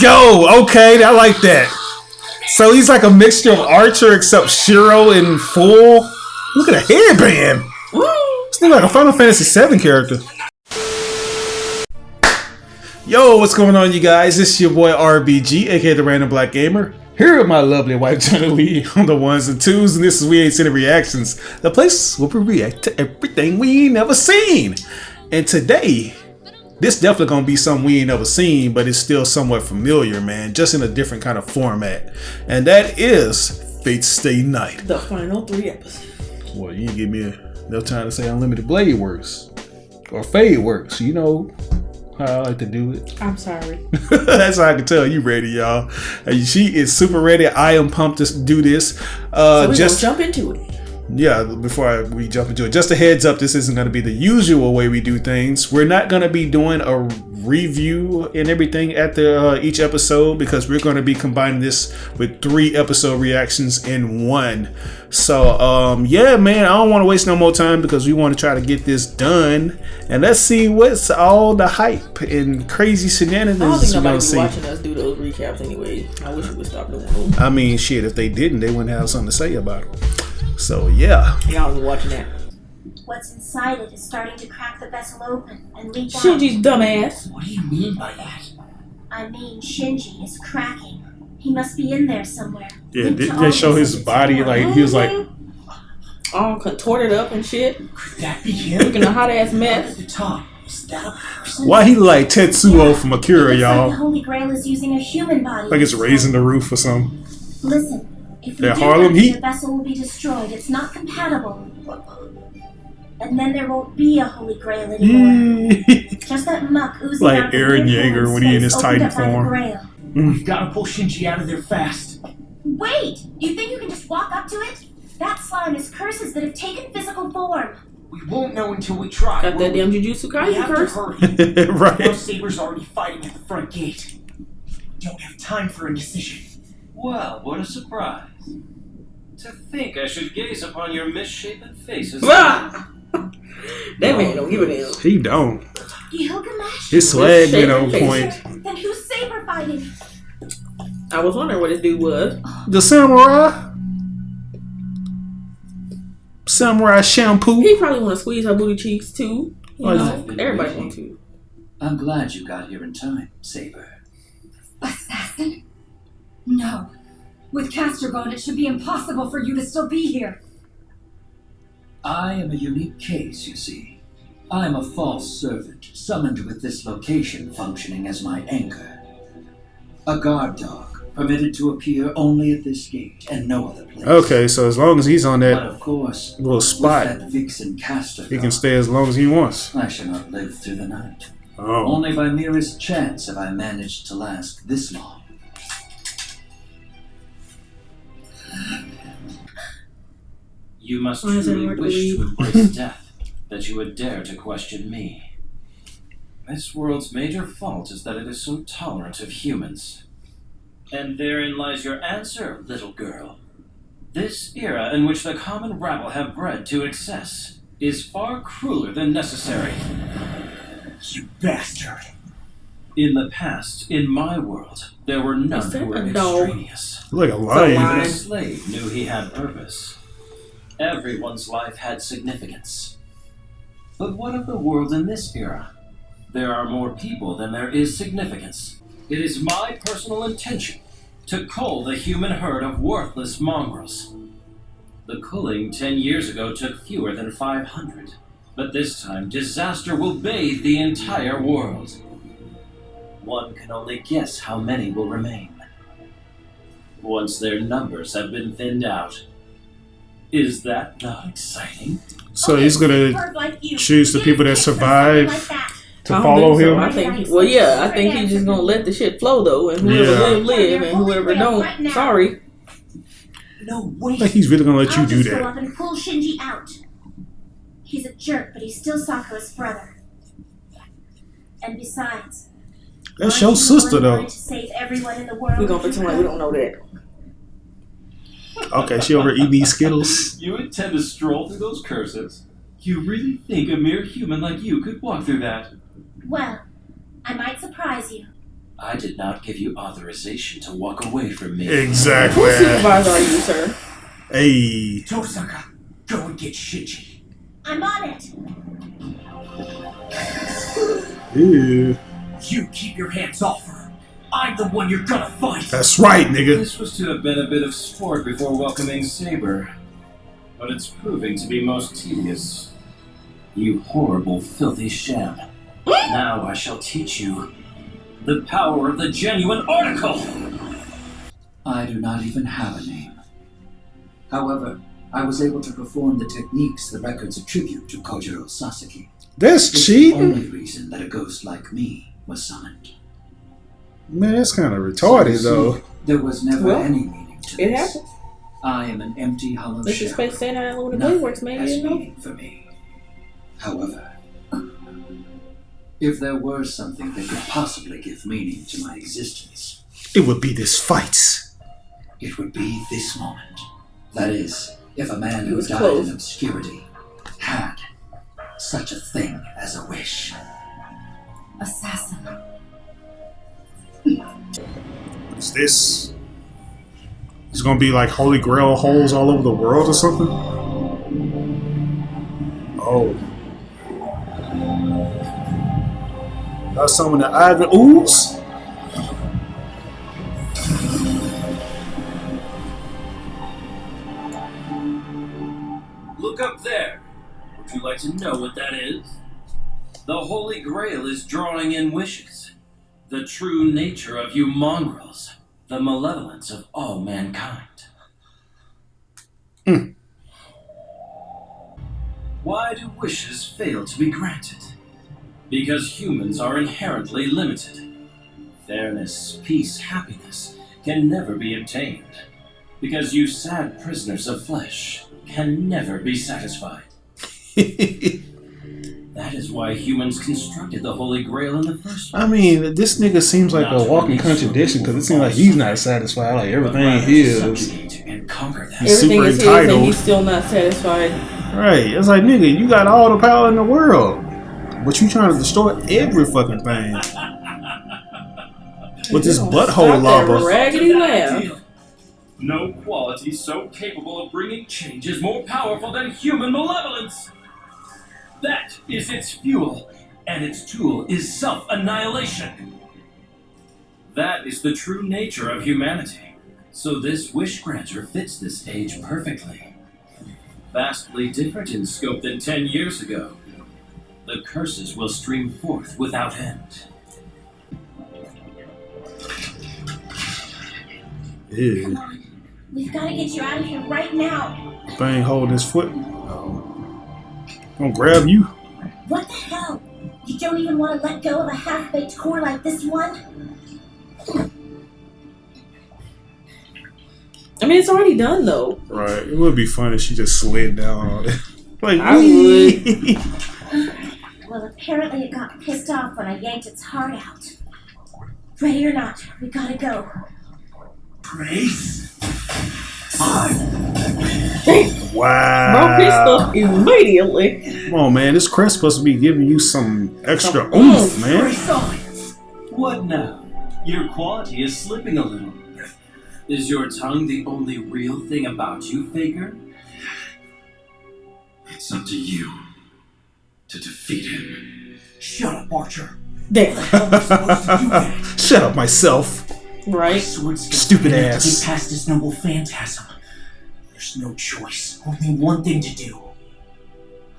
go. Okay, I like that. So he's like a mixture of Archer except Shirou in full. Look at the headband. This looks like a Final Fantasy VII character. Yo, what's going on, you guys? This is your boy RBG, aka the Random Black Gamer. Here with my lovely wife, Jenna Lee, on the ones and twos, and this is We Ain't Seen It Reactions, the place where we react to everything we ain't never seen. And today, this definitely gonna be something we ain't never seen, but it's still somewhat familiar, man, just in a different kind of format. And that is Fate's Stay Night. The final 3 episodes. Well, you didn't give me no time to say Unlimited Blade works. Or Fade works, you know how I like to do it. I'm sorry. That's how I can tell you ready, y'all. She is super ready. I am pumped to do this. So we're gonna jump into it. Yeah, before we jump into it, just a heads up, this isn't going to be the usual way we do things. We're not going to be doing a review and everything at the each episode, because we're going to be combining this with 3 episode reactions in one. So yeah, man, I don't want to waste no more time, because we want to try to get this done, and let's see what's all the hype and crazy shenanigans. I don't think nobody be watching us do those recaps anyway. I wish we would stop doing them. I mean, shit, if they didn't, they wouldn't have something to say about it. So yeah, y'all was watching that. What's inside it is starting to crack the vessel open and leak out. Shinji's dumbass. What do you mean by that? I mean, Shinji is cracking. He must be in there somewhere. Yeah, they show his body like he was like all contorted up and shit. Could that be him? Looking a hot ass mess. At the top, is that a person? why he like Tetsuo from Akira, It looks y'all. like the Holy Grail is using a human body. Like it's raising the roof or something. Listen, if we Yeah, do Harlem that, Heat. the vessel will be destroyed. It's not compatible. And then there won't be a Holy Grail anymore. Just that muck oozing Like out the Eren weird Yeager hole when he in space his opened Titan up by the form. Grail. We've got to pull Shinji out of there fast. Wait! You think you can just walk up to it? That slime is curses that have taken physical form. We won't know until we try. Got that damn Jujutsu We Kaisen have curse. to hurry. Right. Our Saber's already fighting at the front gate. Don't have time for a decision. Well, what a surprise. To think I should gaze upon your misshapen faces. Ah! That man don't give a damn. He don't. Gilgamesh? His swag been on point. Then who's saber fighting? I was wondering what this dude was. The samurai. Samurai shampoo. He probably want to squeeze her booty cheeks too. You Oh, know, everybody want to. I'm glad you got here in time, Saber. Assassin? No. With Caster gone, it should be impossible for you to still be here. I am a unique case, you see. I am a false servant, summoned with this location functioning as my anchor. A guard dog, permitted to appear only at this gate and no other place. Okay, so as long as he's on But that of course, little spot, with that vixen Caster he can dog, stay as long as he wants. I shall not live through the night. Oh. Only by merest chance have I managed to last this long. You must Why does it truly work wish with to embrace death, that you would dare to question me. This world's major fault is that it is so tolerant of humans. And therein lies your answer, little girl. This era in which the common rabble have bred to excess is far crueler than necessary. You bastard. In the past, in my world, there were none Is that who were a dog? extraneous. Like a a lion. lion. Even a slave knew he had purpose. Everyone's life had significance. But what of the world in this era? There are more people than there is significance. It is my personal intention to cull the human herd of worthless mongrels. The culling 10 years ago took fewer than 500, but this time disaster will bathe the entire world. One can only guess how many will remain. Once their numbers have been thinned out. Is that not exciting? So he's gonna choose the people that survive to I don't follow think so. him. I think well, yeah, I think he's just gonna let the shit flow though, and whoever Yeah. live, and whoever don't, sorry. No, wait. Like he's really gonna let you I'll do just go that. up and pull Shinji out. He's a jerk, but he's still Sakura's brother. And besides, That's aren't your you the sister one though. wanting to save everyone in the world? We're gonna pretend like we don't know that. Okay, she over eating these Skittles. You intend to stroll through those curses? You really think a mere human like you could walk through that? Well, I might surprise you. I did not give you authorization to walk away from me. Exactly. What supervisor are you, sir? Hey. Tosaka, go and get Shiji. I'm on it. Ew. You keep your hands off her. I'm the one you're gonna fight. That's right, nigga. This was to have been a bit of sport before welcoming Saber, but it's proving to be most tedious. You horrible, filthy sham. Now I shall teach you the power of the genuine article! I do not even have a name. However, I was able to perform the techniques the records attribute to Kojiro Sasaki. That's It's the cheating. only reason that a ghost like me was summoned. Man, that's kind of So you retarded, see, though. there was never Well, any meaning to It this. happens. I am an empty, hollow This is shell. Space State Island when the Nothing blade works, maybe has you know. meaning for me. However, if there were something that could possibly give meaning to my existence, It would be this fight. it would be this moment. That is, if a man He who was died close. in obscurity had such a thing as a wish. Assassin. What is this? It's gonna be like Holy Grail holes all over the world or something? Oh. Got some of the Ivan Ooze? Look up there. Would you like to know what that is? The Holy Grail is drawing in wishes. The true nature of you mongrels. The malevolence of all mankind. Why do wishes fail to be granted? Because humans are inherently limited. Fairness, peace, happiness can never be obtained. Because you sad prisoners of flesh can never be satisfied. That is why humans constructed the Holy Grail in the first place. I mean, this nigga seems like a walking contradiction because it seems like he's not satisfied. Like everything his. Subjugate and conquer them. He's Everything super is his and entitled. he's still not satisfied. Right. It's like, nigga, you got all the power in the world. But you trying to destroy every fucking thing. With this butthole Stop that lava. raggedy laugh. No quality so capable of bringing change is more powerful than human malevolence. That is its fuel, and its tool is self-annihilation. That is the true nature of humanity. So this wish granter fits this age perfectly. Vastly different in scope than 10 years ago. The curses will stream forth without end. Yeah. Come on. We've got to get you out of here right now. Thing holding his foot. Gonna grab you. What the hell? You don't even want to let go of a half-baked core like this one? I mean, it's already done though. Right. It would be fun if she just slid down on it. Like, I wee. Well, apparently it got pissed off when I yanked its heart out. Ready or not, we gotta go. Grace? Wow. Broke his stuff immediately. Come on, man. This crest supposed to be giving you some extra Some oomph, oomph. man. Grace on! What now? Your quality is slipping a little. Is your tongue the only real thing about you, Faker? It's up to you to defeat him. Shut up, Archer. Damn. How am I supposed to do that? Shut up, myself. Right? Sword skills Stupid to ass. get past this noble phantasm. There's no choice. Only one thing to do.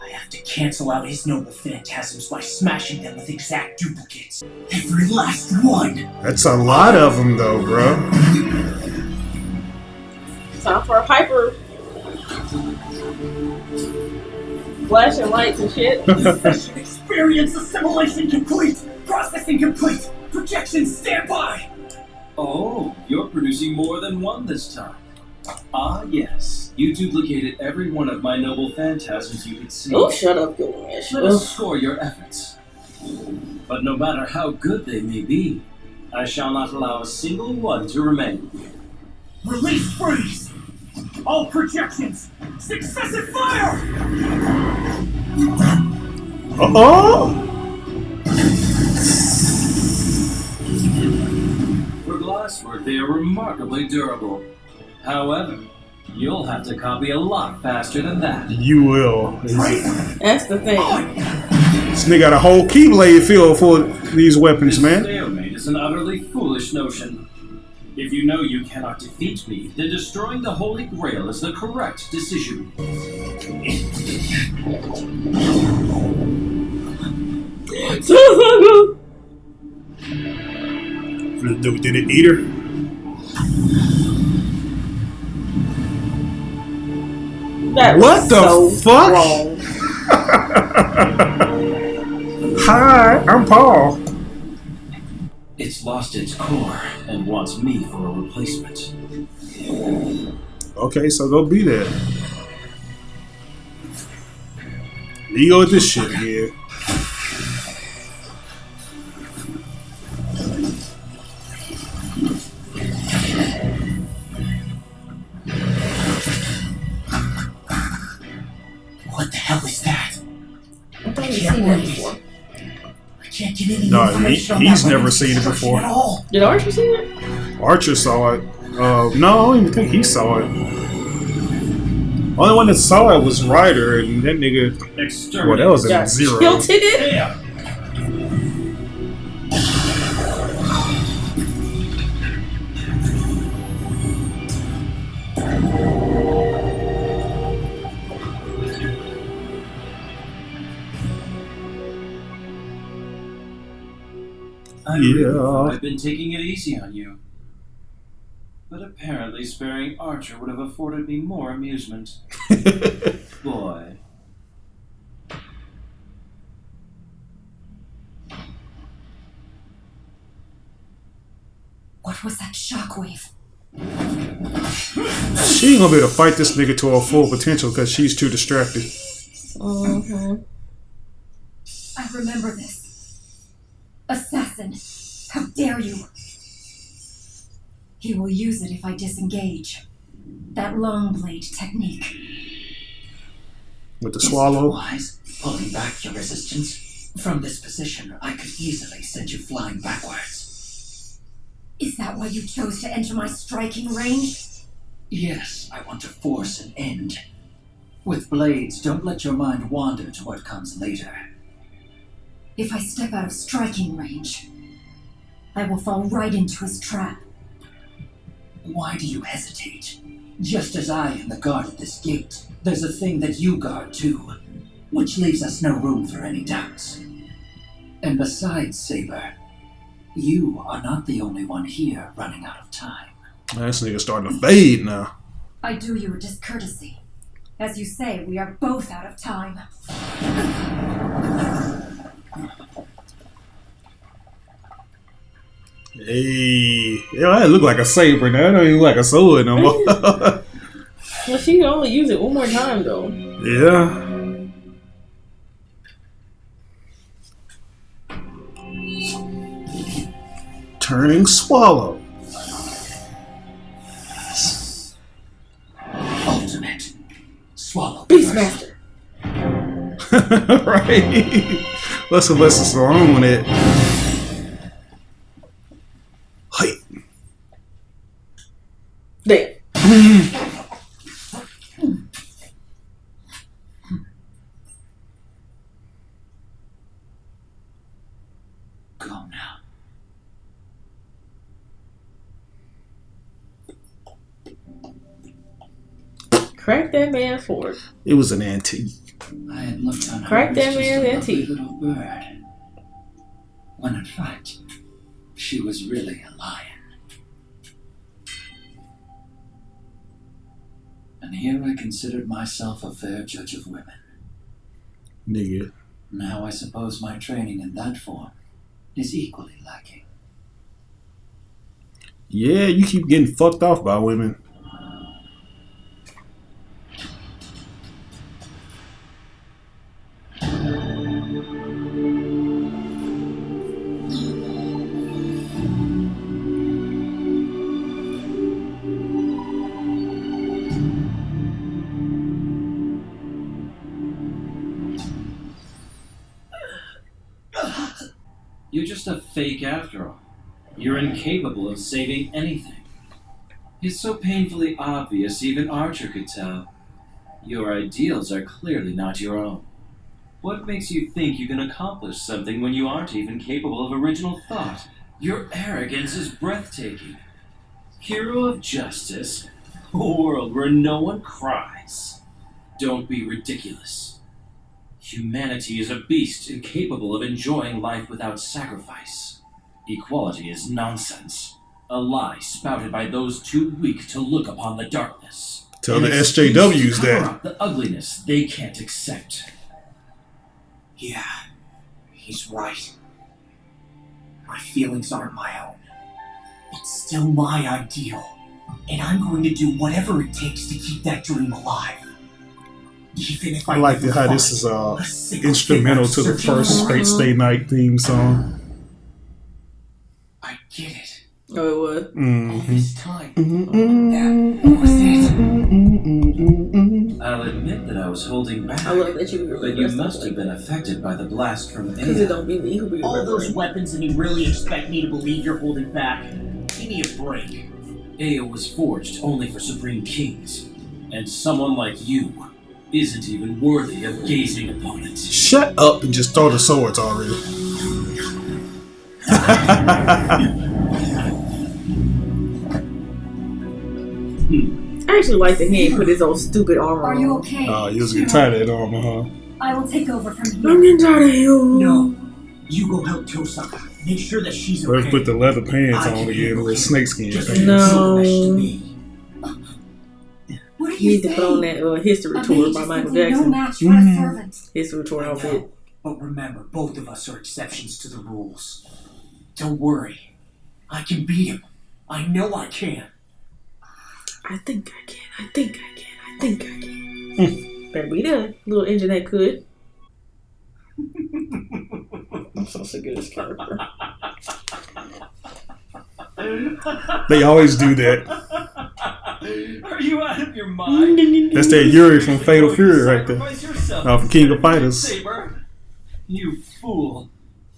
I have to cancel out his noble phantasms by smashing them with exact duplicates. Every last one! That's a lot of them, though, bro. Time for a hyper. Flashing lights and shit. Session experience assimilation complete! Processing complete! Projections stand by! Oh, you're producing more than one this time. Ah, yes. You duplicated every one of my noble phantasms you could see. Oh, shut up, Gilgamesh. Let us score your efforts. But no matter how good they may be, I shall not allow a single one to remain. Release freeze! All projections! Successive fire! Uh-oh. westward, they are remarkably durable. However, you'll have to copy a lot faster than that. You will. That's the thing. This nigga got a whole Keyblade field for these weapons, This man. stalemate is an utterly foolish notion. If you know you cannot defeat me, then destroying the Holy Grail is the correct decision. Did it eat her? That What was the so fuck? wrong. Hi, I'm Paul. It's lost its core and wants me for a replacement. Okay, so go be there. You go with this shit again. What the hell is that? I thought you've seen that before. I can't get any No, information on he's that never weapon's seen it construction before. at all. Did Archer see it? Archer saw it. No, I don't even think he saw it. Only one that saw it was Ryder, and that nigga. Well, that was a Got zero. tilted it? Yeah. I really Yeah. thought I've been taking it easy on you. But apparently sparing Archer would have afforded me more amusement. Boy. What was that shockwave? She ain't gonna be able to fight this nigga to her full potential because she's too distracted. Mm-hmm. I remember this. Assassin! How dare you! He will use it if I disengage. That long blade technique. With the Is it swallow. wise, pulling back your resistance? From this position, I could easily send you flying backwards. Is that why you chose to enter my striking range? Yes, I want to force an end. With blades, don't let your mind wander to what comes later. If I step out of striking range, I will fall right into his trap. Why do you hesitate? Just as I am the guard at this gate, there's a thing that you guard too, which leaves us no room for any doubts. And besides, Saber, you are not the only one here running out of time. Man, this nigga starting to fade now. I do you a discourtesy. As you say, we are both out of time. Hey, yeah, that look like a saber now. That don't even look like a sword no more. Well, she can only use it one more time, though. Yeah. Turning swallow. Ultimate. Swallow. Beastmaster. Right. Let's on it. Hey. There. Go now. Crack that man's fork. It was an antique. I had looked on her Crack as that just man's a lovely antique. little bird, when in fact, she was really a lion. And here I considered myself a fair judge of women. Nigga. Now I suppose my training in that form is equally lacking. Yeah, you keep getting fucked off by women. You're just a fake after all. You're incapable of saving anything. It's so painfully obvious even Archer could tell. Your ideals are clearly not your own. What makes you think you can accomplish something when you aren't even capable of original thought? Your arrogance is breathtaking. Hero of justice, a world where no one cries. Don't be ridiculous. Humanity is a beast incapable of enjoying life without sacrifice. Equality is nonsense. A lie spouted by those too weak to look upon the darkness. Tell the SJWs Cover that. up the ugliness they can't accept. Yeah, he's right. My feelings aren't my own. It's still my ideal, and I'm going to do whatever it takes to keep that dream alive. Even if I like how this is instrumental to the first Fate Stay Night theme song. I get it. Oh, it was. All this time. That was it. I'll admit that I was holding back. I love that you remember. But you must have been affected by the blast from Because it Ada. don't be me who be All those remembering. weapons, and you really expect me to believe you're holding back? Give me a break. Ea was forged only for Supreme Kings. And someone like you isn't even worthy of gazing upon it. Shut up and just throw the swords already. I actually like that he ain't put his old stupid armor Are on. you okay? You was getting tired of that armor, huh? I will take over from I'm here. getting tired of him. No. You go help Tosaka. Make sure that she's okay. Let's put the leather pants on again with snakeskin Just pants. No. to me. What are You you need to put on saying? that history A tour mage by is Michael simply no Jackson. match for a servant. History tour I outfit. know, but remember, both of us are exceptions to the rules. Don't worry. I can beat him. I know I can. I think I can. I think I can. I think I can. Better be there. Little engine that could. I'm so sick of this character. They always do that. Are you out of your mind? That's that Yuri from Fatal Fury right there. Sacrifice yourself From King of Fighters. Saber. You fool.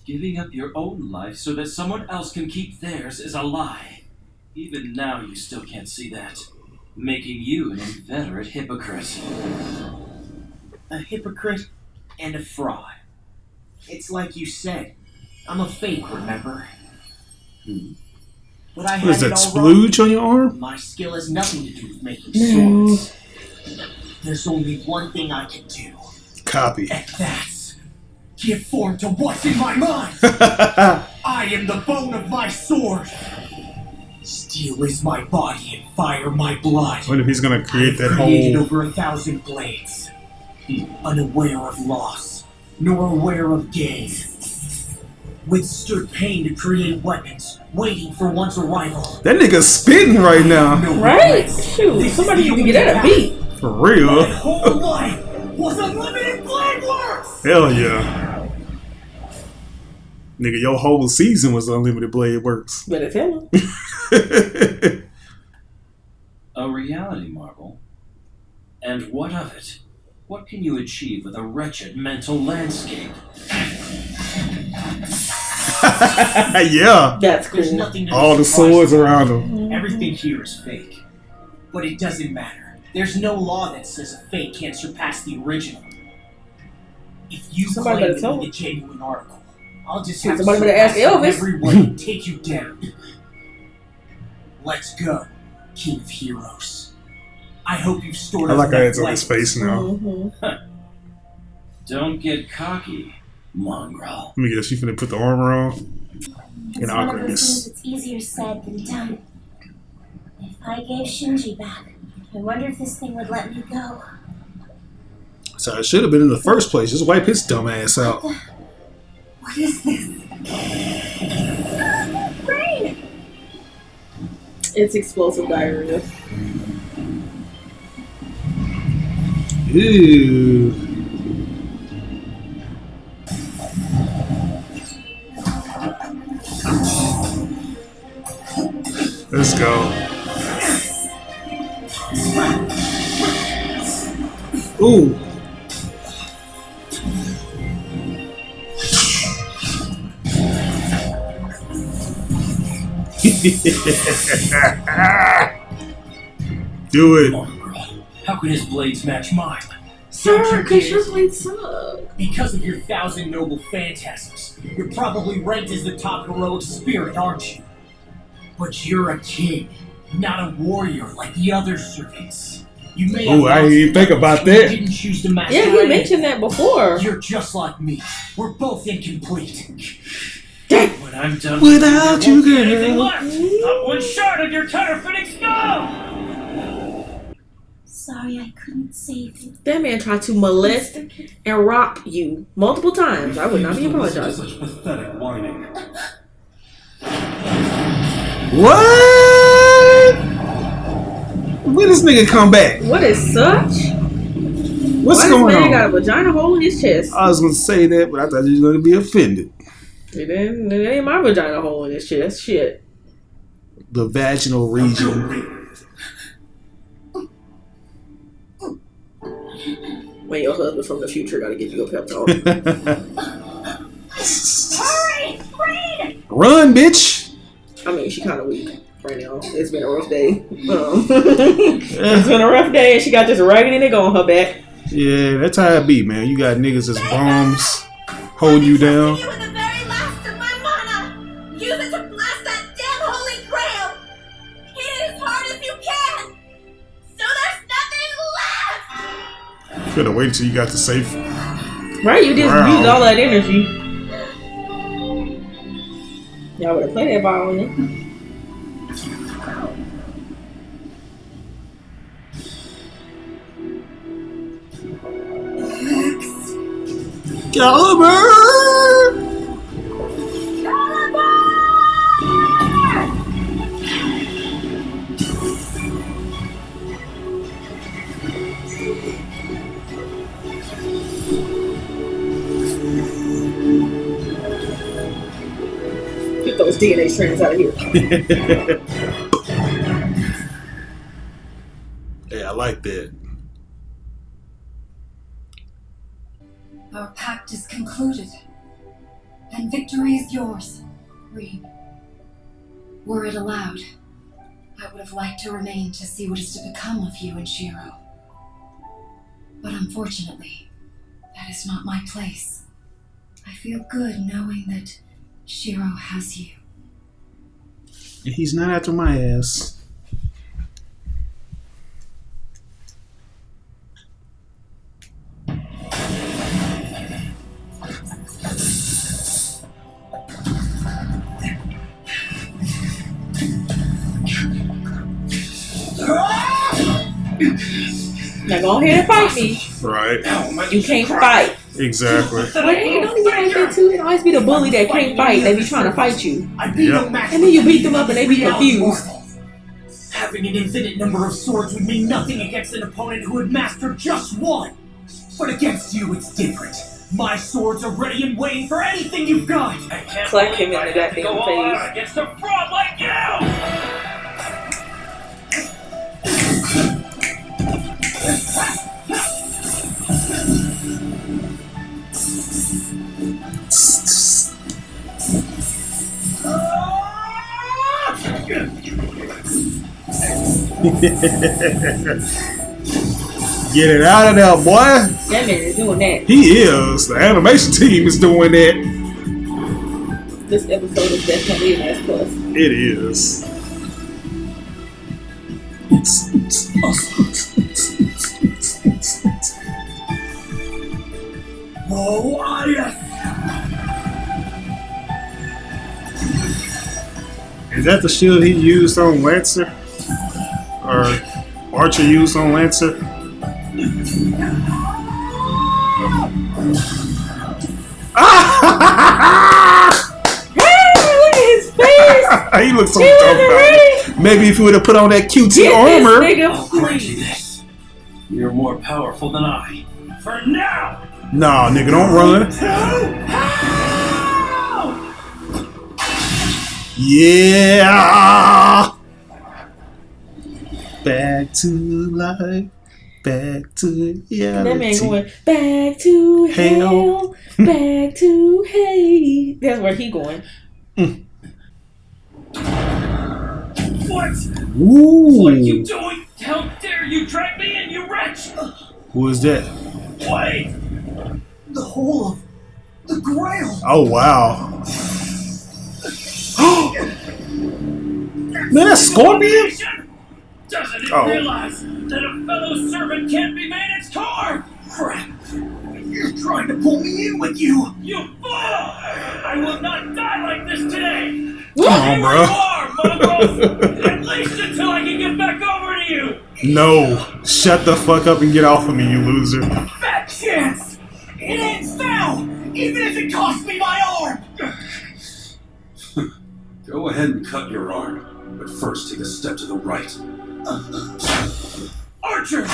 Giving up your own life so that someone else can keep theirs is a lie. Even now you still can't see that. Making you an inveterate hypocrite. A hypocrite and a fraud. It's like you said. I'm a fake, remember? But I What is had that, it all wrong. splooge on your arm? My skill has nothing to do with making swords. There's only one thing I can do, Copy. and that's give form to what's in my mind. I am the bone of my sword. Steel is my body and fire my blood. What if he's gonna create that I've created whole... over 1,000 blades, unaware of loss, nor aware of gain. Withstood pain to create weapons, waiting for one's arrival. That nigga's spitting right now. No Right? regrets. Shoot. This Somebody is need the to get only that a path. beat. For real. My whole life was unlimited blade works! Hell yeah. Nigga, your whole season was Unlimited Blade Works. Better tell him. A reality marvel? And what of it? What can you achieve with a wretched mental landscape? Yeah. That's There's cool. nothing to All be the surprised swords about. around him. Everything here is fake. But it doesn't matter. There's no law that says a fake can't surpass the original. If you Somebody claim better to tell be him. the genuine article, I'll just Shoot, have to somebody better ask surpass you in Elvis. every way and take you down. Let's go, King of Heroes. I hope you've stored I up like how enough it's on his weapons. face now. Mm-hmm. Don't get cocky, mongrel. Let me guess, you finna put the armor on? It's In one of those awkwardness. things that's easier said than done. If I gave Shinji back, I wonder if this thing would let me go. So it should have been in the first place. Just wipe his dumb ass out. What is this? Rain! It's explosive diarrhea. Ew. Let's go. Ooh. Do it. Come on, girl. How can his blades match mine? Sir, because your blades suck. Because of your 1,000 noble phantasms, you're probably ranked as the top heroic spirit, aren't you? But you're a king, not a warrior like the other servants. You may have I didn't even think about that. You didn't choose to master Yeah, he anything. mentioned that before. You're just like me. We're both incomplete. When I'm done Without you, girl. anything left, not one shard of your counterfeiting skull! Sorry I couldn't save you. That man tried to molest and rob you multiple times. I would not be Refuse to listen to apologizing. Such pathetic whining. What? When this nigga come back? What is such? What's Why going this man on? got a vagina hole in his chest? I was gonna say that, but I thought you was gonna be offended. It ain't my vagina hole in his chest. Shit. The vaginal region. When your husband from the future gotta give you a pep talk. Hurry! Reed! Run, bitch! I mean, she kind of weak right now. It's been a rough day. It's been a rough day, and she got this raggedy nigga on her back. Yeah, that's how it be, man. You got niggas as bombs holding you down. You were the very last of my mana! Use it to blast that damn holy grail! Hit it as hard as you can! So there's nothing left! Could have waited till you got the safe. Right? You just Wow. used all that energy. Y'all would have played that ball on it. Caliber! Get those DNA strands out of here. Yeah, I like that. Our pact is concluded, and victory is yours, Reed. Were it allowed, I would have liked to remain to see what is to become of you and Shirou. But unfortunately, that is not my place. I feel good knowing that Shirou has you. He's not after my ass. Now go ahead and fight me. Right. You can't fight. Exactly. Wait, you don't even like that too. It always be the bully that can't fight. They be trying to fight you. I'd be Yep. no match And then you beat them up and they be confused. Having an infinite number of swords would mean nothing against an opponent who would master just one. But against you, it's different. My swords are ready and waiting for anything you've got. I can't Clap him believe in the I have to goddamn go all face. out against a fraud like you! Get it out of there, boy. That man is doing that. He is. The animation team is doing that. This episode is definitely an S plus. It is. Oh, yes! Is that the shield he used on Lancer? Or Archer used on Lancer? Hey, look at his face! He looks so He was dumb. Maybe if he would have put on that QT Get armor. this I'll nigga grant you free. this. You're more powerful than I. For now! Nah, nigga, don't run. Yeah. Back to life. Back to reality. That man going back to hell, back to hate. That's where he going. What? Ooh. What are you doing? How dare you drag me in, you wretch! Who is that? Wait! The whole of the Grail! Oh, wow. Man, that's Scorpion? Doesn't it Oh. realize that a fellow servant can't be made its core? Crap! You're trying to pull me in with you! You fool! I will not die like this today! Come on, You bro. are, mongrel! At least until I can get back over to you! No. Shut the fuck up and get off of me, you loser. Fat chance! It ends now! Even if it costs me my arm! Go ahead and cut your arm, but first take a step to the right. Archer!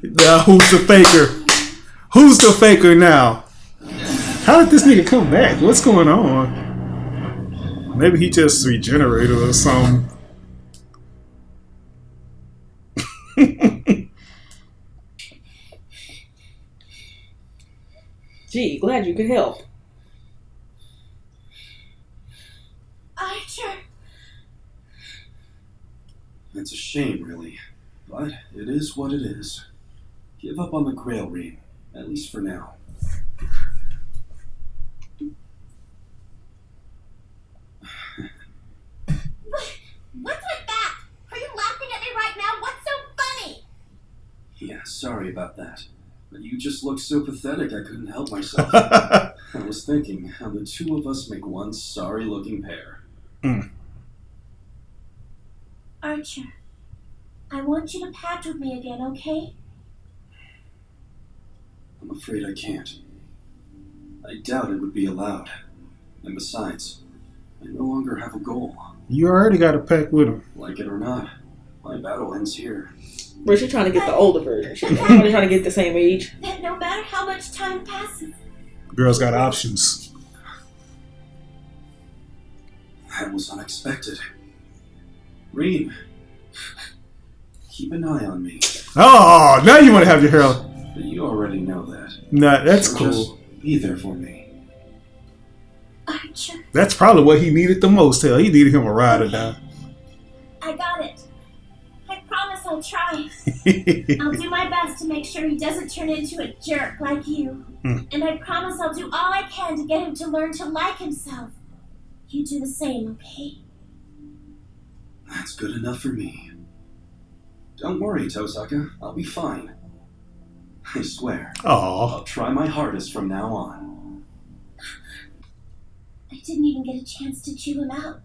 Now, who's the faker? Who's the faker now? How did this nigga come back? What's going on? Maybe he just regenerated or something. Gee, glad you could help. Archer. It's a shame, really, but it is what it is. Give up on the Grail Ring, at least for now. What's with that? Are you laughing at me right now? What's so funny? Yeah, sorry about that. But you just looked so pathetic I couldn't help myself. I was thinking how the two of us make one sorry-looking pair. Archer, I want you to pact with me again, okay? I'm afraid I can't. I doubt it would be allowed. And besides, I no longer have a goal. You already got a pack with him. Like it or not, my battle ends here. Bro, she's trying to get the older version. She's trying to get the same age. That no matter how much time passes, Girl's got options. That was unexpected. Rin, keep an eye on me. Oh, now you want to have your hair out. But you already know that. Nah, that's So cool. Just be there for me. Archer, That's probably what he needed the most. Hell, he needed him a ride or die. I got it. I promise I'll try. I'll do my best to make sure he doesn't turn into a jerk like you. And I promise I'll do all I can to get him to learn to like himself. You do the same, okay? That's good enough for me. Don't worry, Tosaka. I'll be fine. I swear. Aw. I'll try my hardest from now on. I didn't even get a chance to chew him out.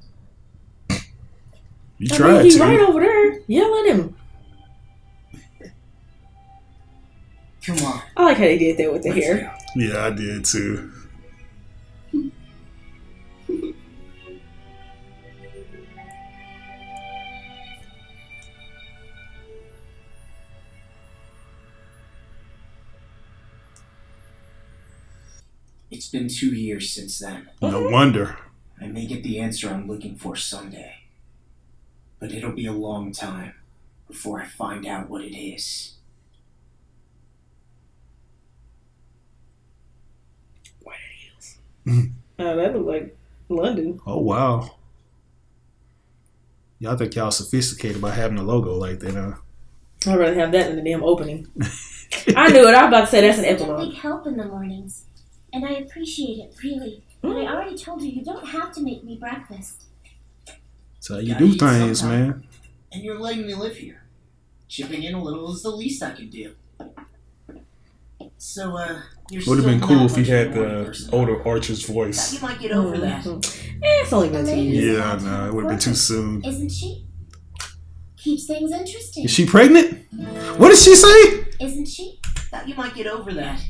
You I tried mean, he to. right over there. Yell at him. Come on. I like how they did that with the hair. Yeah, I did too. It's been 2 years since then. No wonder. I may get the answer I'm looking for someday. But it'll be a long time before I find out what it is. What it is. That look like London. Oh, wow. Y'all think y'all sophisticated by having a logo like that, huh? I'd rather have that than the damn opening. I knew it. I was about to say that's an Such a epilogue. big help in the mornings. And I appreciate it, really. But I already told you, you don't have to make me breakfast. That's how you Gotta do eat things, sometime. man. And you're letting me live here. Chipping in a little is the least I can do. So, you're Would have still been not cool if he much of a had morning the person. older Archer's Thought voice. you might get over that. It's only been 2 years. Yeah, no, it would have been too soon. Isn't she? Keeps things interesting. Is she pregnant? What did she say? Isn't she? Thought you might get over that.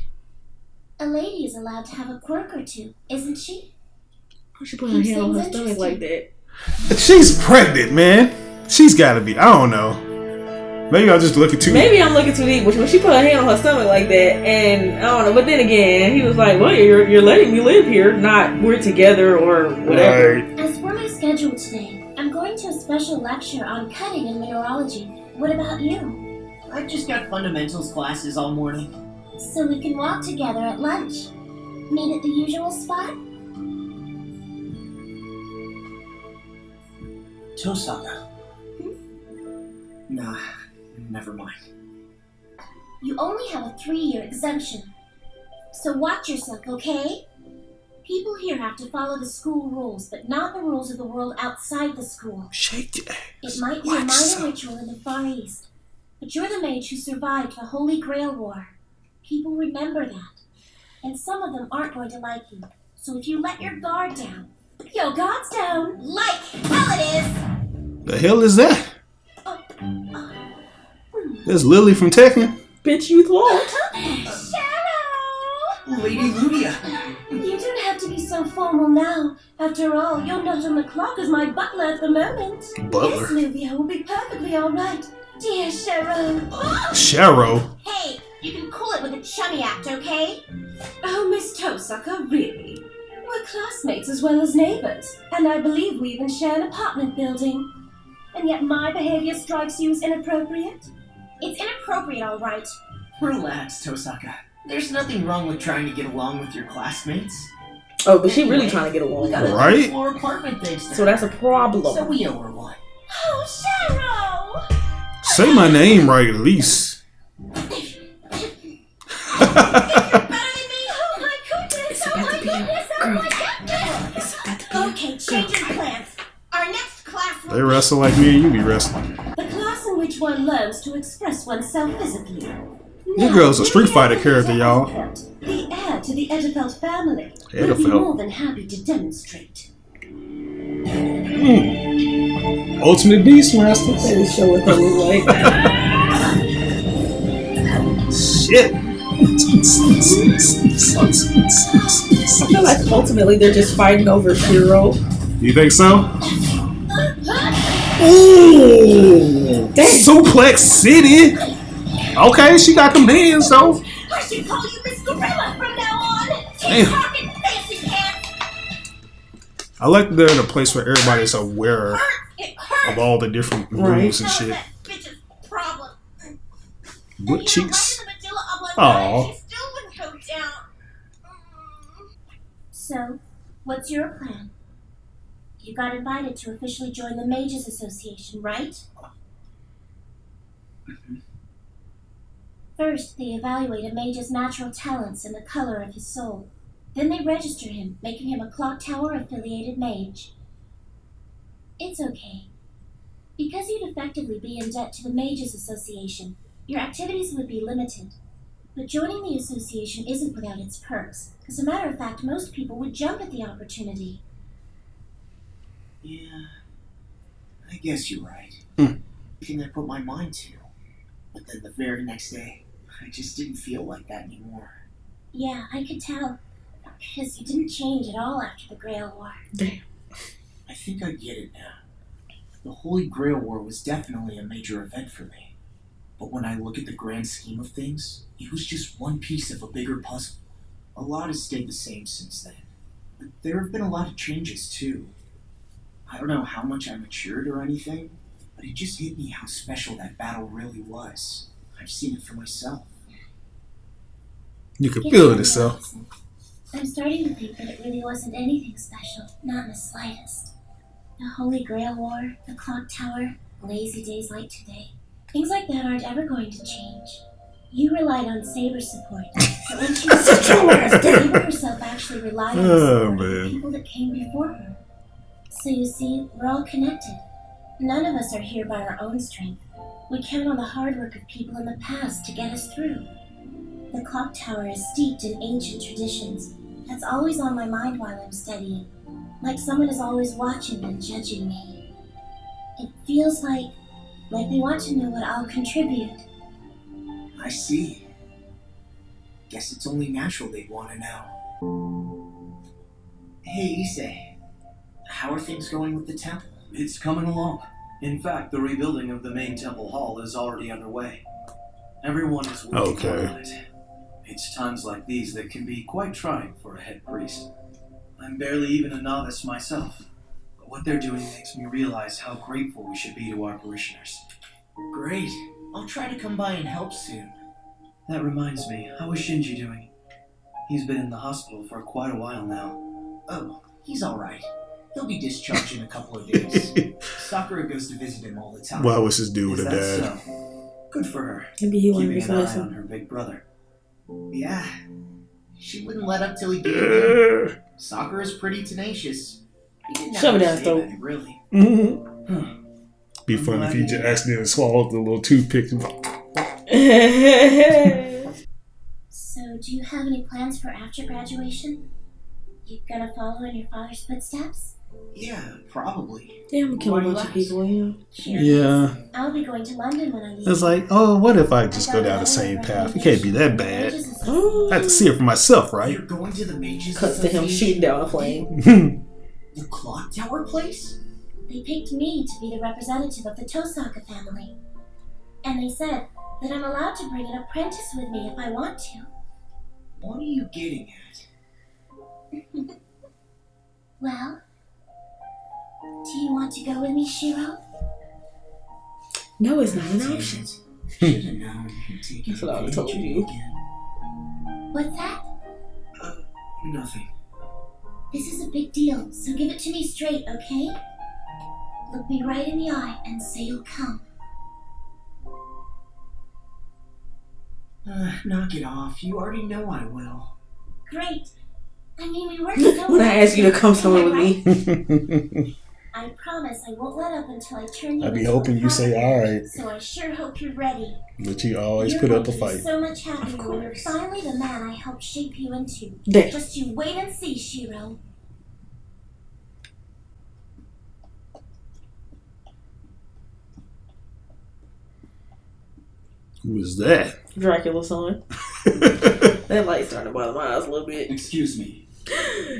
A lady is allowed to have a quirk or two, isn't she? Why she put her hand on her stomach like that? She's pregnant, man. She's got to be. I don't know. Maybe I'll just look at too. Maybe I'm looking too deep, but when she put her hand on her stomach like that, and I don't know, but then again, he was like, well, you're letting me live here, not we're together or whatever. Right. As for my schedule today, I'm going to a special lecture on cutting and mineralogy. What about you? I've just got fundamentals classes all morning. So we can walk together at lunch. Meet at the usual spot? Tosaka. Nah, never mind. You only have a 3-year exemption. So watch yourself, okay? People here have to follow the school rules, but not the rules of the world outside the school. Shake your ass. It might be a minor ritual in the Far East, but you're the mage who survived the Holy Grail War. People remember that. And some of them aren't going to like you. So if you let your guard down, your guard's down, like hell it is! The hell is that? That's Lily from Tekken. Bitch, you thought. Shirou! Lady Ludia! You don't have to be so formal now. After all, you're not on the clock as my butler at the moment. Butler? Yes, Luvia will be perfectly alright. Dear Shirou. Shirou. Hey, you can cool it with a chummy act, okay? Oh, Miss Tosaka, really? We're classmates as well as neighbors, and I believe we even share an apartment building. And yet my behavior strikes you as inappropriate? It's inappropriate, alright. Relax, Tosaka. There's nothing wrong with trying to get along with your classmates. Oh, but she really trying to get along. We got a Right? 3-floor apartment thanks to So her. that's a problem. So we owe her one. Oh, Shirou! Say my name right at least. You're better than me! Oh my goodness! Oh my goodness! Oh my goodness! Okay, changing plans. Our next class will They wrestle like me and you be wrestling. The class in which one learns to express oneself physically. This girl's a Street Fighter character, y'all. The heir to the Edefeld family. Edefeld. Would be more than happy to demonstrate. Ultimate Beastmaster. They show what they look like. Shit. I feel like ultimately they're just fighting over Shirou. You think so? Ooh, Suplex City. Okay, she got them hands though. I should call you Miss Gorilla from now on! Damn. Talking fancy pants! I like they're in a place where everybody's aware It hurts! of all the different Right. rules and That was shit. that bitch's problem. Butt cheeks. Right in the medulla oblongata, Aw. she still wouldn't go down. So, what's your plan? You got invited to officially join the Mages Association, right? First, they evaluate a mage's natural talents and the color of his soul. Then they register him, making him a Clock Tower affiliated mage. It's okay. Because you'd effectively be in debt to the Mages Association, your activities would be limited. But joining the association isn't without its perks. As a matter of fact, most people would jump at the opportunity. Yeah, I guess you're right. Thing I put my mind to. But then the very next day, I just didn't feel like that anymore. Yeah, I could tell. Because you didn't change at all after the Grail War. I think I get it now. The Holy Grail War was definitely a major event for me. But when I look at the grand scheme of things, it was just one piece of a bigger puzzle. A lot has stayed the same since then. But there have been a lot of changes too. I don't know how much I matured or anything, but it just hit me how special that battle really was. I've seen it for myself. You can feel it yourself. I'm starting to think that it really wasn't anything special, not in the slightest. The Holy Grail War, the Clock Tower, lazy days like today. Things like that aren't ever going to change. You relied on Saber's support, but when she was Saber herself actually relied on the support of the people that came before her. So you see, we're all connected. None of us are here by our own strength. We count on the hard work of people in the past to get us through. The Clock Tower is steeped in ancient traditions. That's always on my mind while I'm studying. Like someone is always watching and judging me. It feels like they want to know what I'll contribute. I see. Guess it's only natural they'd want to know. Hey, Issei. How are things going with the temple? It's coming along. In fact, the rebuilding of the main temple hall is already underway. Everyone is working hard on it. It's times like these that can be quite trying for a head priest. I'm barely even a novice myself, but what they're doing makes me realize how grateful we should be to our parishioners. Great. I'll try to come by and help soon. That reminds me, how is Shinji doing? He's been in the hospital for quite a while now. Oh, he's alright. He'll be discharged in a couple of days. Sakura goes to visit him all the time. Why was this dude with Is a that dad? so? Good for her. Maybe he learned Keeping his an eye lesson. on her big brother. Yeah. She wouldn't let up till he gave in. Sakura's pretty tenacious. He didn't Shove have it to down say throat. anything, really. Be fun if he just accidentally swallowed the little toothpick. So, do you have any plans for after graduation? You gonna follow in your father's footsteps? Yeah, probably. Yeah, I'm gonna kill a Why do you bunch of ask? people, you know. Sure. Yeah. I'll be going to London when I leave. It's like, oh, what if I just go down the same path? It can't be that bad. I have to see it for myself, right? You're going to the Mages Cuts to him Association? shooting down a flame. The clock tower place? They picked me to be the representative of the Tosaka family. And they said that I'm allowed to bring an apprentice with me if I want to. What are you getting at? Well, do you want to go with me, Shirou? No, it's not an option. Should have known you'd take That's what I advantage told of me you. again. What's that? Nothing. This is a big deal, so give it to me straight, okay? Look me right in the eye and say you'll come. Knock it off. You already know I will. Great. I mean, we worked so When I hard ask you to come together, somewhere with right? me. I promise I won't let up until I turn you I be into hoping a you say, prophet. alright. So I sure hope you're ready. But you always You're put up a going to be fight. so much happier Of when you're course. finally the man I helped shape you into. There. Just you wait and see, Shirou. Who is that? Dracula's son. That light started to bother my eyes a little bit. Excuse me.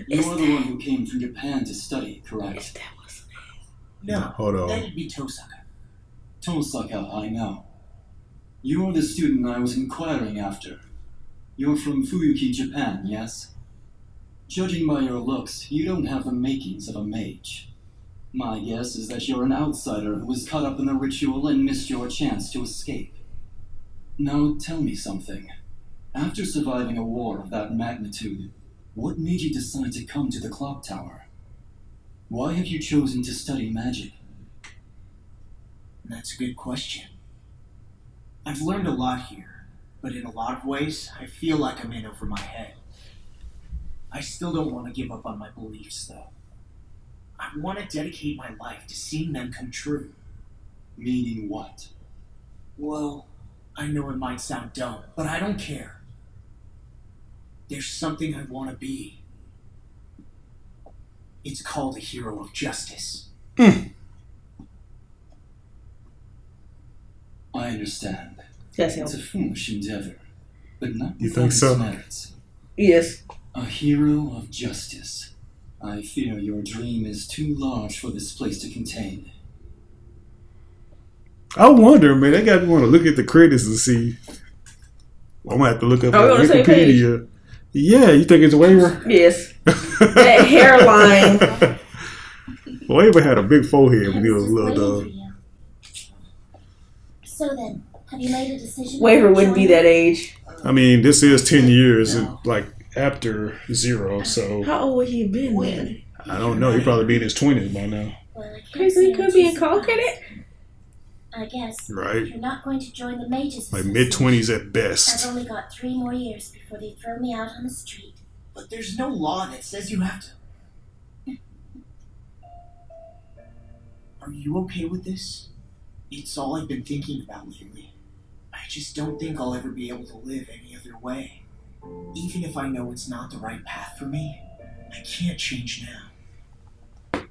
You are the one who came from Japan to study, correct? That was No, Hold on. that'd be Tosaka. Tosaka, I know. You are the student I was inquiring after. You're from Fuyuki, Japan, yes? Judging by your looks, you don't have the makings of a mage. My guess is that you're an outsider who was caught up in the ritual and missed your chance to escape. Now tell me something. After surviving a war of that magnitude, what made you decide to come to the clock tower? Why have you chosen to study magic? That's a good question. I've learned a lot here, but in a lot of ways, I feel like I'm in over my head. I still don't want to give up on my beliefs, though. I want to dedicate my life to seeing them come true. Meaning what? Well, I know it might sound dumb, but I don't care. There's something I want to be. It's called a hero of justice. I understand. That's him. It's a foolish endeavor, but not You without think so? its merits. Yes. A hero of justice. I fear your dream is too large for this place to contain. I wonder, man. I got to want to look at the credits and see. I'm gonna have to look up Are we on the same page? Wikipedia. Yeah, you think it's Waver? Yes. That hairline. Waver had a big forehead I when he was was a just little waiting dog. for you. So then, have you made a decision? Waver about wouldn't be joining? that age. I mean, this is 10 years, and, like after Zero, so How old would he have been then? I don't know. He'd probably be in his 20s by now, Well, I can't Crazy, say he I'm could too be in surprised. Connecticut. I guess. right? If you're not going to join the Mages Like Association, mid-20s at I've best. only got 3 more years before they throw me out on the street. But there's no law that says you have to. Are you okay with this? It's all I've been thinking about lately. I just don't think I'll ever be able to live any other way. Even if I know it's not the right path for me, I can't change now.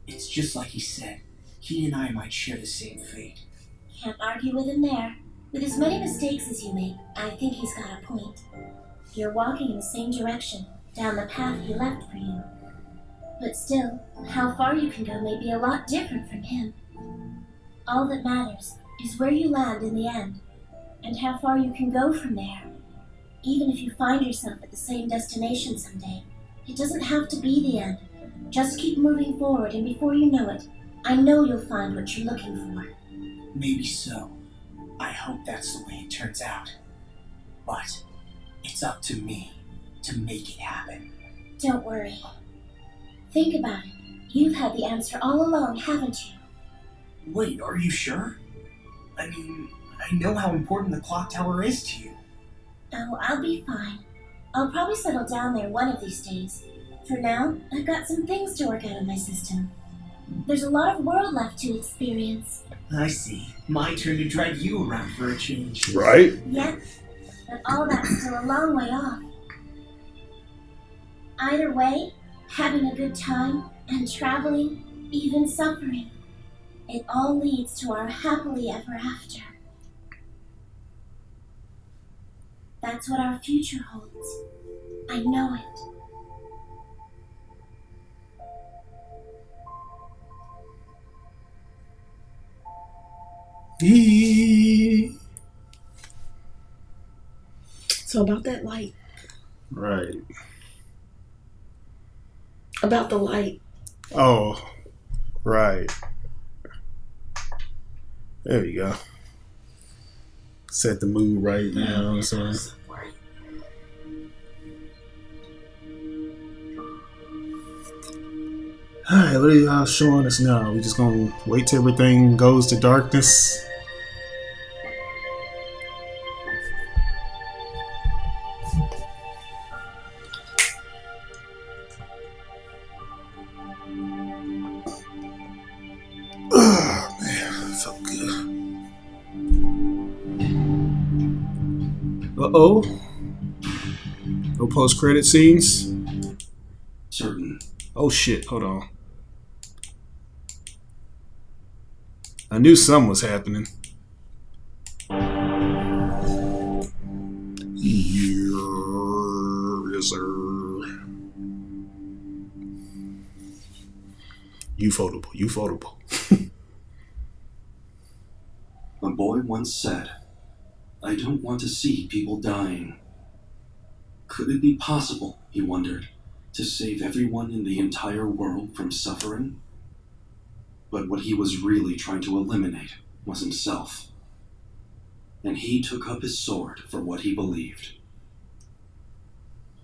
It's just like he said. He and I might share the same fate. Can't argue with him there. With as many mistakes as you make, I think he's got a point. You're walking in the same direction, down the path he left for you. But still, how far you can go may be a lot different from him. All that matters is where you land in the end, and how far you can go from there. Even if you find yourself at the same destination someday, it doesn't have to be the end. Just keep moving forward, and before you know it, I know you'll find what you're looking for. Maybe so. I hope that's the way it turns out. But it's up to me to make it happen. Don't worry. Think about it. You've had the answer all along, haven't you? Wait, are you sure? I mean, I know how important the clock tower is to you. Oh, I'll be fine. I'll probably settle down there one of these days. For now, I've got some things to work out of my system. There's a lot of world left to experience. I see. My turn to drag you around for a change. Right? Yep, but all that's still a long way off. Either way, having a good time and traveling, even suffering, it all leads to our happily ever after. That's what our future holds. I know it. So about that light. Right. About the light. Oh, right. There you go. Set the mood right now. You know what I'm saying? Alright, what are y'all showing us now? We just gonna wait till everything goes to darkness? Oh man, so good. Uh-oh. No post-credit scenes? Certain. Oh shit, hold on. I knew something was happening. Yes, sir. Ufotable. A boy once said, "I don't want to see people dying." Could it be possible, he wondered, to save everyone in the entire world from suffering? But what he was really trying to eliminate was himself. And he took up his sword for what he believed.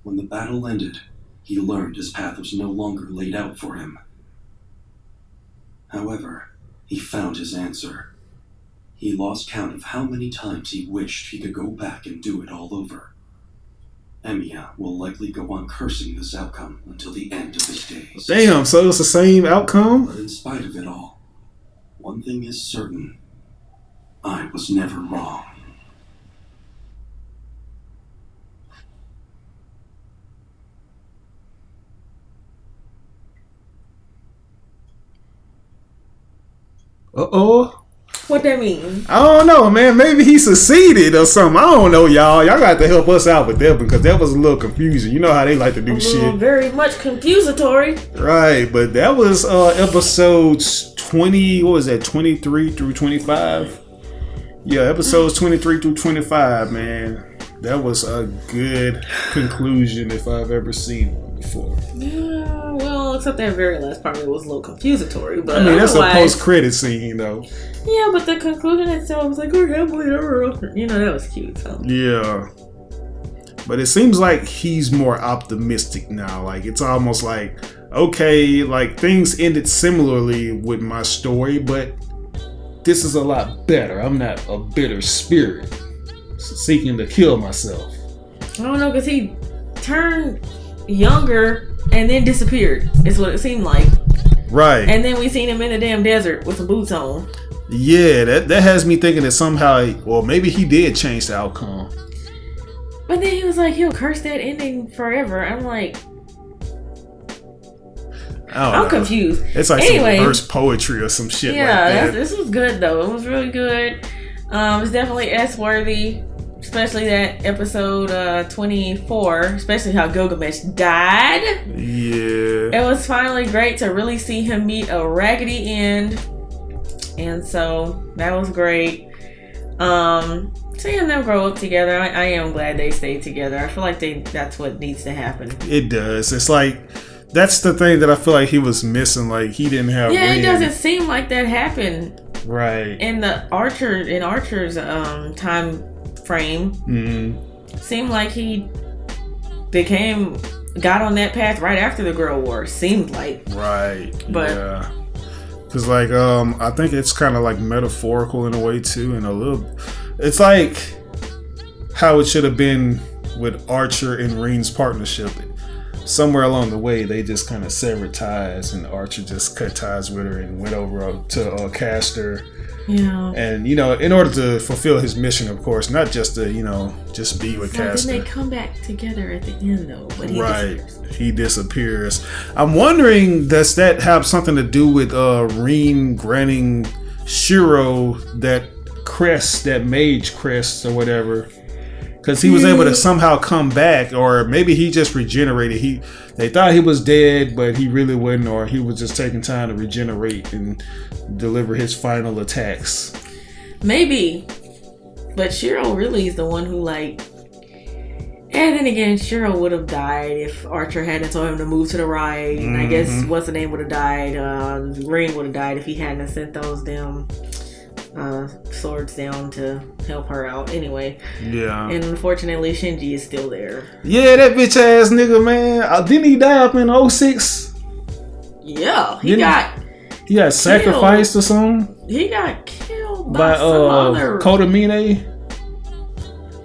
When the battle ended, he learned his path was no longer laid out for him. However, he found his answer. He lost count of how many times he wished he could go back and do it all over. Emiya will likely go on cursing this outcome until the end of his days. Damn, so it's the same outcome? But in spite of it all, one thing is certain. I was never wrong. Uh-oh. What that mean? I don't know, man. Maybe he succeeded or something. I don't know, y'all. Y'all got to help us out with that because that was a little confusing. You know how they like to do shit. Very much confusatory. Right, but that was episodes 20, what was that, 23 through 25? Yeah, episodes 23 through 25, man. That was a good conclusion if I've ever seen one before. Yeah, well, except that very last part was a little confusatory. But I mean, that's a post-credit scene, though. Yeah, but the conclusion itself was like, oh, happily ever after. You know, that was cute. So. Yeah. But it seems like he's more optimistic now. Like, it's almost like, okay, like, things ended similarly with my story, but this is a lot better. I'm not a bitter spirit seeking to kill myself. I don't know, because he turned younger and then disappeared, is what it seemed like. Right. And then we seen him in the damn desert with some boots on. Yeah, that has me thinking that somehow, well, maybe he did change the outcome. But then he was like, he'll curse that ending forever. I'm like, I'm confused. It's like some reverse poetry or some shit like that. Yeah, this was good though. It was really good. It's definitely S-worthy, especially that episode 24, especially how Gilgamesh died. Yeah. It was finally great to really see him meet a raggedy end. And so that was great. Seeing them grow up together, I am glad they stayed together. I feel like that's what needs to happen. It does. It's like, that's the thing that I feel like he was missing. Like, he didn't have Rin. It doesn't seem like that happened. Right. In Archer's time frame. Mm-hmm. Seemed like he became got on that path right after the Girl War. Seemed like. Right. But yeah. Because like I think it's kind of like metaphorical in a way too, and a little. It's like how it should have been with Archer and Rin's partnership. Somewhere along the way, they just kind of severed ties, and Archer just cut ties with her and went over to Castor. Yeah. And, in order to fulfill his mission, of course, not just to, just be with Castor. Then they come back together at the end, though. But he disappears. I'm wondering, does that have something to do with Rin granting Shirou that crest, that mage crest or whatever? Because he was able to somehow come back, or maybe he just regenerated. They thought he was dead, but he really wasn't, or he was just taking time to regenerate and deliver his final attacks. Maybe. But Shirou really is the one who, and then again, Shirou would have died if Archer hadn't told him to move to the right. And I guess, what's the name would have died? Rin would have died if he hadn't sent those damn swords down to help her out. Anyway. Yeah. And unfortunately, Shinji is still there. Yeah, that bitch ass nigga, man. Didn't he die up in 06? Yeah. He got sacrificed or something? He got killed by some other... Kodamine?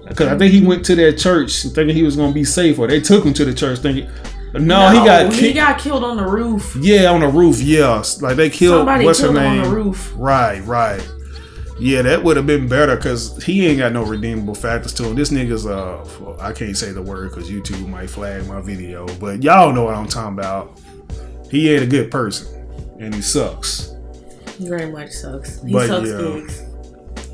Because I think he went to that church thinking he was going to be safe, or they took him to the church thinking... No, he got killed on the roof. Yeah, on the roof, yeah. Like they killed... Somebody what's killed her name? him on the roof. Right. Yeah, that would have been better because he ain't got no redeemable factors to him. This nigga's I can't say the word because YouTube might flag my video, but y'all know what I'm talking about. He ain't a good person, and he sucks. Very much sucks. He sucks eggs.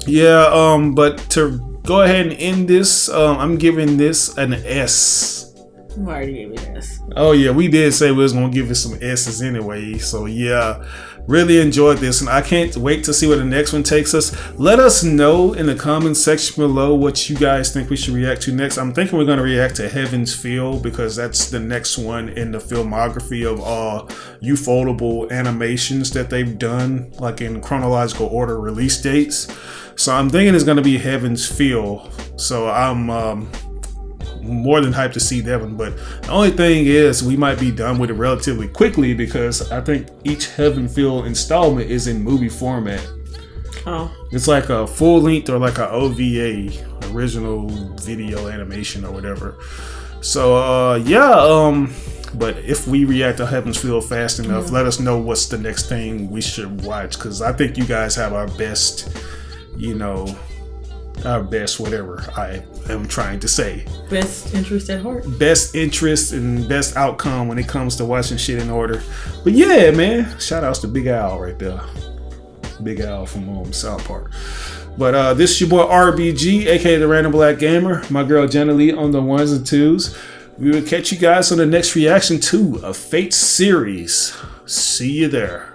Yeah, but to go ahead and end this, I'm giving this an S. You already gave it an S. Oh yeah, we did say we was gonna give it some S's anyway. So yeah. Really enjoyed this, and I can't wait to see where the next one takes us. Let us know in the comments section below what you guys think we should react to next. I'm thinking we're going to react to Heaven's Feel because that's the next one in the filmography of all ufotable animations that they've done, like in chronological order release dates. So I'm thinking it's going to be Heaven's Feel. So I'm more than hyped to see that one, but the only thing is we might be done with it relatively quickly because I think each Heaven Feel installment is in movie format. Oh, it's like a full length or like a OVA, original video animation or whatever. So but if we react to Heaven's Feel fast enough, let us know what's the next thing we should watch, because I think you guys have our best, our best, whatever I am trying to say. Best interest at heart. Best interest and best outcome when it comes to watching shit in order. But yeah, man, shout outs to Big Al right there. Big Al from South Park. But this is your boy RBG, aka the Random Black Gamer. My girl Jenna Lee on the ones and twos. We will catch you guys on the next reaction to a Fate series. See you there.